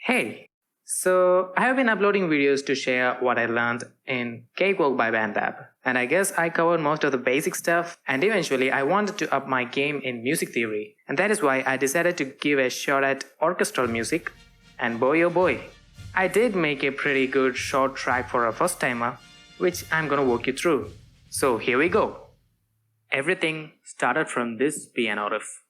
Hey, so I have been uploading videos to share what I learned in Cakewalk by Bandlab, and I guess I covered most of the basic stuff, and eventually I wanted to up my game in music theory, and that is why I decided to give a shot at orchestral music, and boy oh boy, I did make a pretty good short track for a first timer, which I'm gonna walk you through. So here we go. Everything started from this piano riff.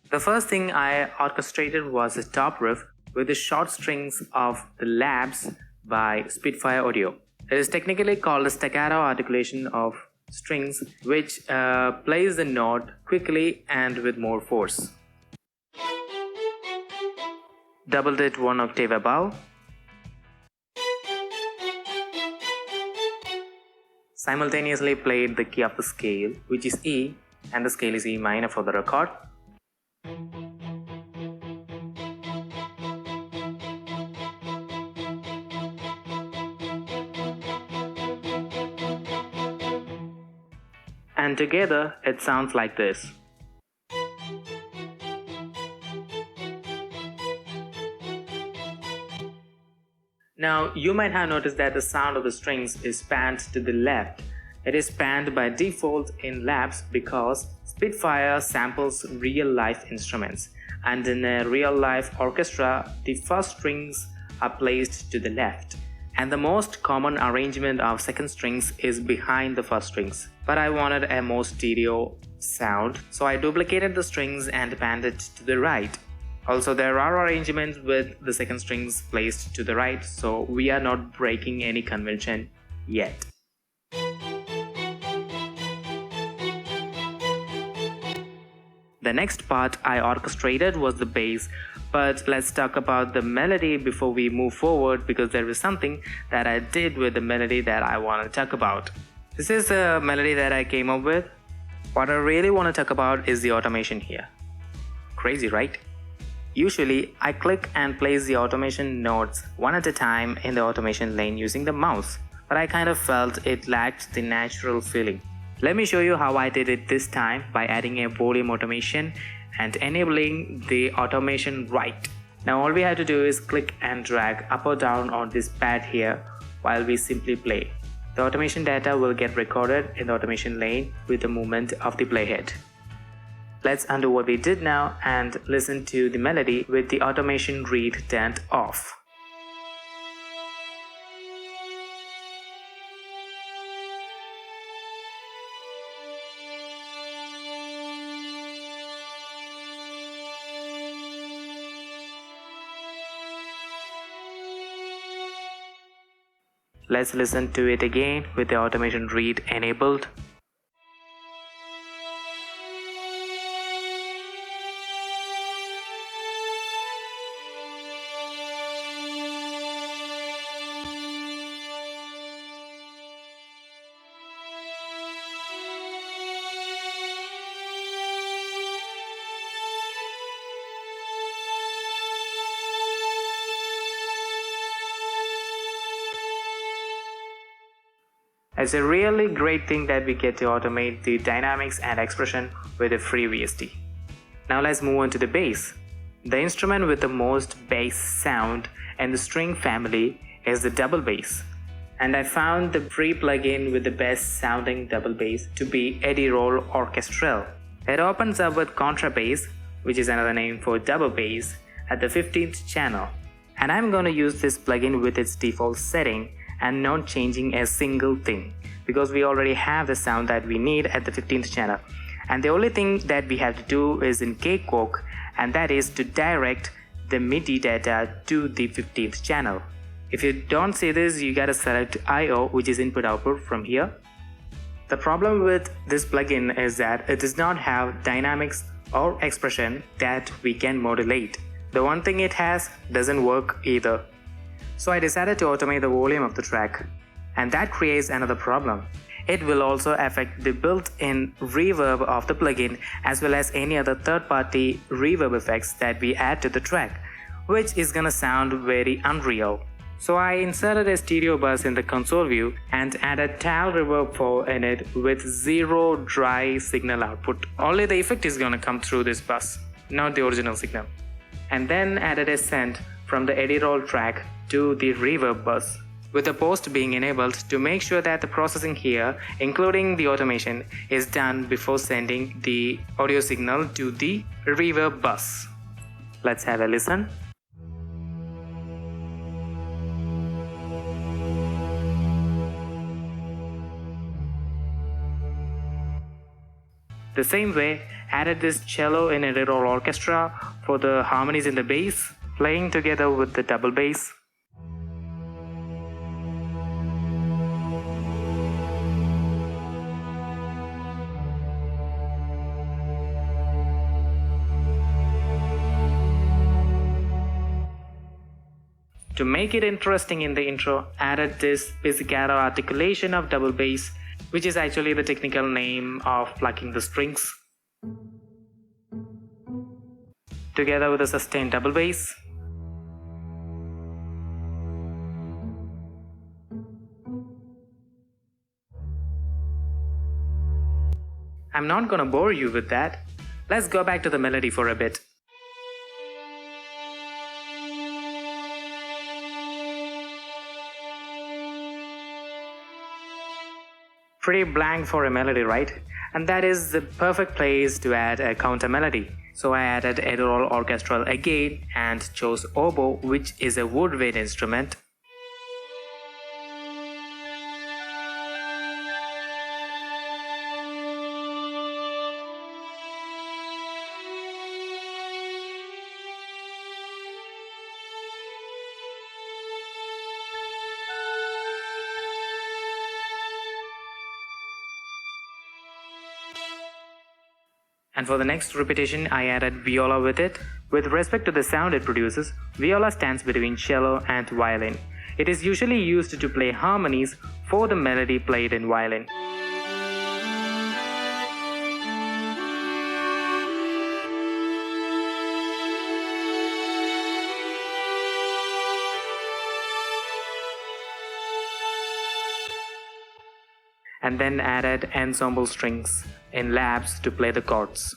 The first thing I orchestrated was a top riff with the short strings of the Labs by Spitfire Audio. It is technically called a staccato articulation of strings which plays the note quickly and with more force. Doubled it one octave above. Simultaneously played the key of the scale, which is E, and the scale is E minor for the record. And together it sounds like this. Now you might have noticed that the sound of the strings is panned to the left. It is panned by default in Labs because Spitfire samples real-life instruments, and in a real-life orchestra, the first strings are placed to the left, and the most common arrangement of second strings is behind the first strings. But I wanted a more stereo sound, so I duplicated the strings and panned it to the right. Also, there are arrangements with the second strings placed to the right, so we are not breaking any convention yet. The next part I orchestrated was the bass, but let's talk about the melody before we move forward, because there is something that I did with the melody that I want to talk about. This is a melody that I came up with. What I really want to talk about is the automation here. Crazy, right? Usually, I click and place the automation notes one at a time in the automation lane using the mouse, but I kind of felt it lacked the natural feeling. Let me show you how I did it this time by adding a volume automation and enabling the automation right. Now all we have to do is click and drag up or down on this pad here while we simply play. The automation data will get recorded in the automation lane with the movement of the playhead. Let's undo what we did now and listen to the melody with the automation read turned off. Let's listen to it again with the automation read enabled. It's a really great thing that we get to automate the dynamics and expression with a free VST. Now let's move on to the bass. The instrument with the most bass sound in the string family is the double bass. And I found the free plugin with the best sounding double bass to be Orchestral Orchestral. It opens up with contrabass, which is another name for double bass, at the 15th channel. And I'm going to use this plugin with its default setting and not changing a single thing, because we already have the sound that we need at the 15th channel, and the only thing that we have to do is in Cakewalk, and that is to direct the MIDI data to the 15th channel. If you don't see this, you gotta select I/O, which is input output, from here. The problem with this plugin is that it does not have dynamics or expression that we can modulate. The one thing it has doesn't work either. So I decided to automate the volume of the track, and that creates another problem. It will also affect the built-in reverb of the plugin as well as any other third-party reverb effects that we add to the track, which is gonna sound very unreal. So I inserted a stereo bus in the console view and added tal reverb 4 in it with zero dry signal output. Only the effect is gonna come through this bus, not the original signal. And then added a send from the edit roll track to the reverb bus, with the post being enabled to make sure that the processing here, including the automation, is done before sending the audio signal to the reverb bus. Let's have a listen. The same way, added this cello in edit roll orchestra for the harmonies in the bass, playing together with the double bass. To make it interesting in the intro, added this pizzicato articulation of double bass, which is actually the technical name of plucking the strings, together with a sustained double bass. I'm not gonna bore you with that. Let's go back to the melody for a bit. Pretty blank for a melody, right? And that is the perfect place to add a counter melody. So I added edit roll orchestral again and chose oboe, which is a woodwind instrument. And for the next repetition, I added viola with it. With respect to the sound it produces, viola stands between cello and violin. It is usually used to play harmonies for the melody played in violin. And then added ensemble strings in labs to play the chords.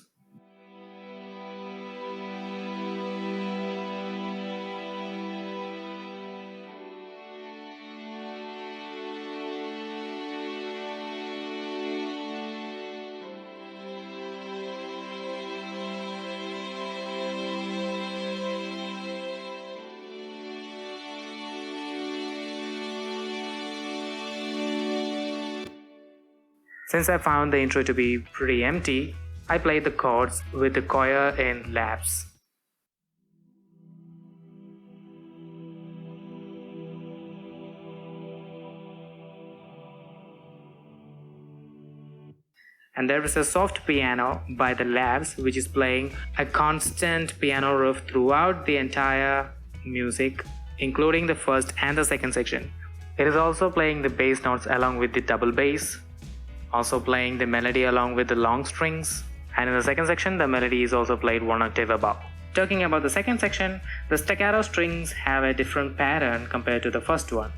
Since I found the intro to be pretty empty, I played the chords with the choir in labs. And there is a soft piano by the labs which is playing a constant piano riff throughout the entire music, including the first and the second section. It is also playing the bass notes along with the double bass, also playing the melody along with the long strings, and in the second section the melody is also played one octave above. Talking about the second section, the staccato strings have a different pattern compared to the first one.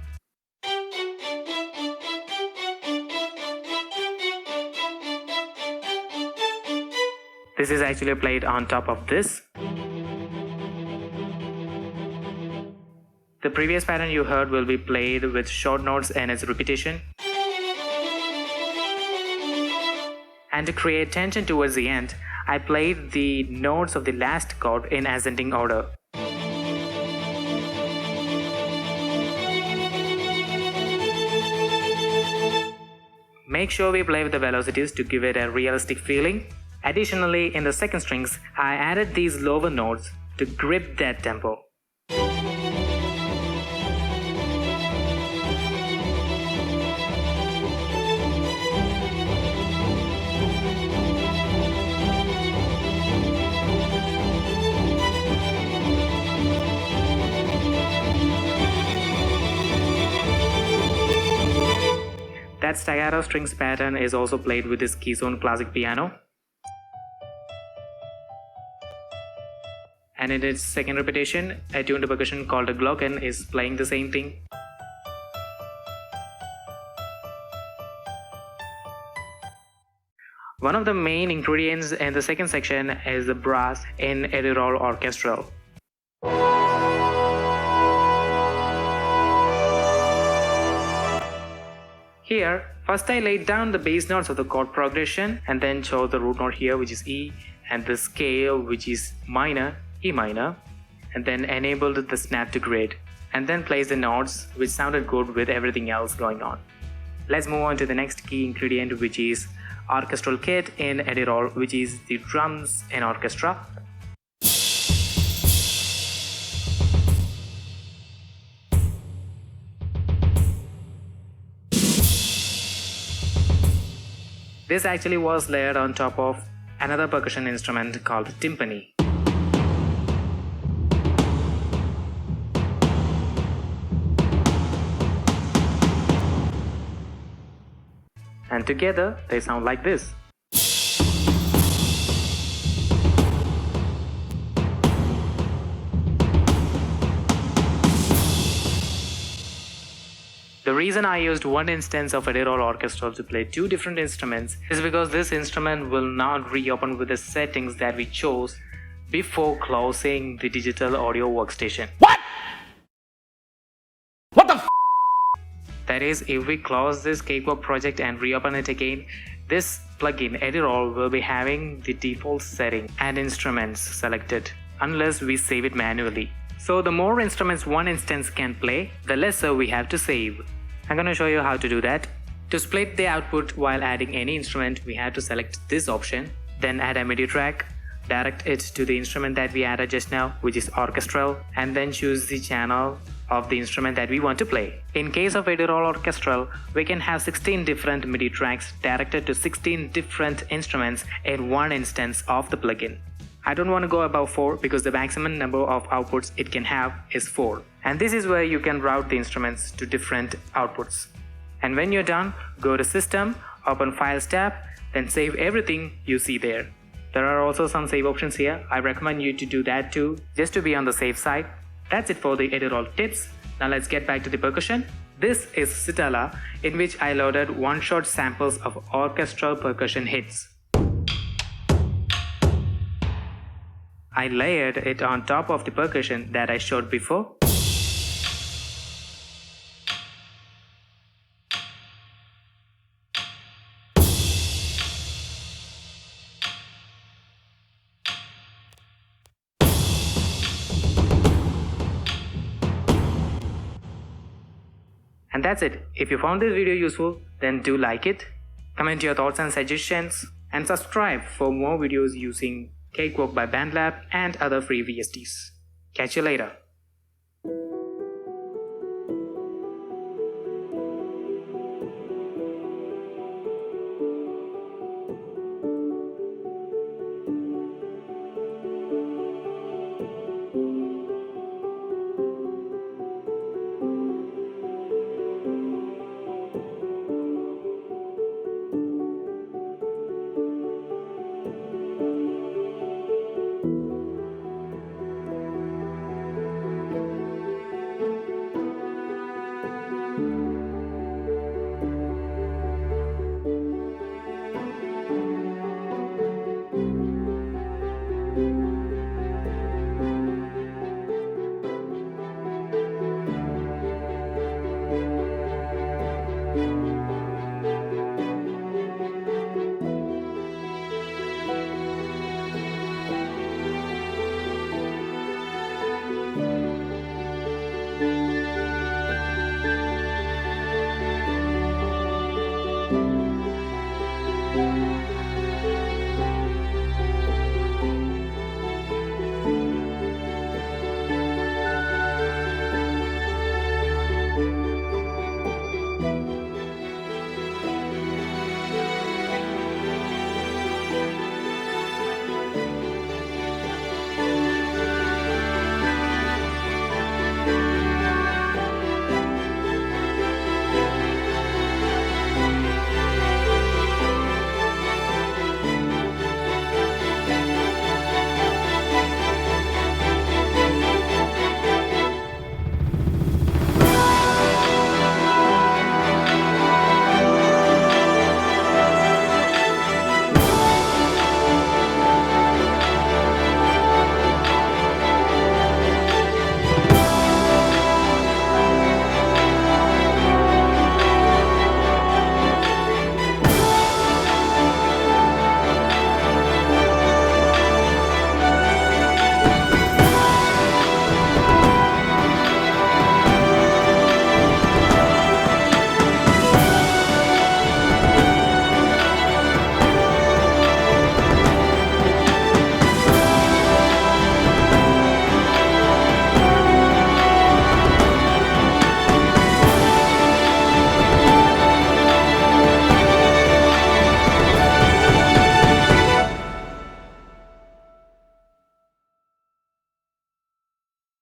This is actually played on top of this. The previous pattern you heard will be played with short notes and its repetition. And to create tension towards the end, I played the notes of the last chord in ascending order. Make sure we play with the velocities to give it a realistic feeling. Additionally, in the second strings, I added these lower notes to grip that tempo. That staccato strings pattern is also played with this keystone classic piano. And in its second repetition, a tuned percussion called a glocken is playing the same thing. One of the main ingredients in the second section is the brass in Edirol Orchestral. Here, first I laid down the bass notes of the chord progression and then chose the root note here, which is E, and the scale, which is minor, E minor, and then enabled the snap to grid, and then placed the notes, which sounded good with everything else going on. Let's move on to the next key ingredient, which is orchestral kit in Edirol, which is the drums in Orchestra. This actually was layered on top of another percussion instrument called timpani. And together they sound like this. The reason I used one instance of Edirol Orchestral to play two different instruments is because this instrument will not reopen with the settings that we chose before closing the digital audio workstation. What? What the f? That is, if we close this Cakewalk project and reopen it again, this plugin Edirol will be having the default setting and instruments selected unless we save it manually. So the more instruments one instance can play, the lesser we have to save. I'm gonna show you how to do that. To split the output while adding any instrument, we have to select this option, then add a MIDI track, direct it to the instrument that we added just now, which is Orchestral, and then choose the channel of the instrument that we want to play. In case of Edirol Orchestral, we can have 16 different MIDI tracks directed to 16 different instruments in one instance of the plugin. I don't want to go above 4 because the maximum number of outputs it can have is 4. And this is where you can route the instruments to different outputs. And when you're done, go to System, open Files tab, then save everything you see there. There are also some save options here. I recommend you to do that too, just to be on the safe side. That's it for the Edirol tips. Now let's get back to the percussion. This is Citala, in which I loaded one-shot samples of orchestral percussion hits. I layered it on top of the percussion that I showed before. And that's it. If you found this video useful, then do like it, comment your thoughts and suggestions, and subscribe for more videos using Cakewalk by Bandlab and other free VSTs. Catch you later.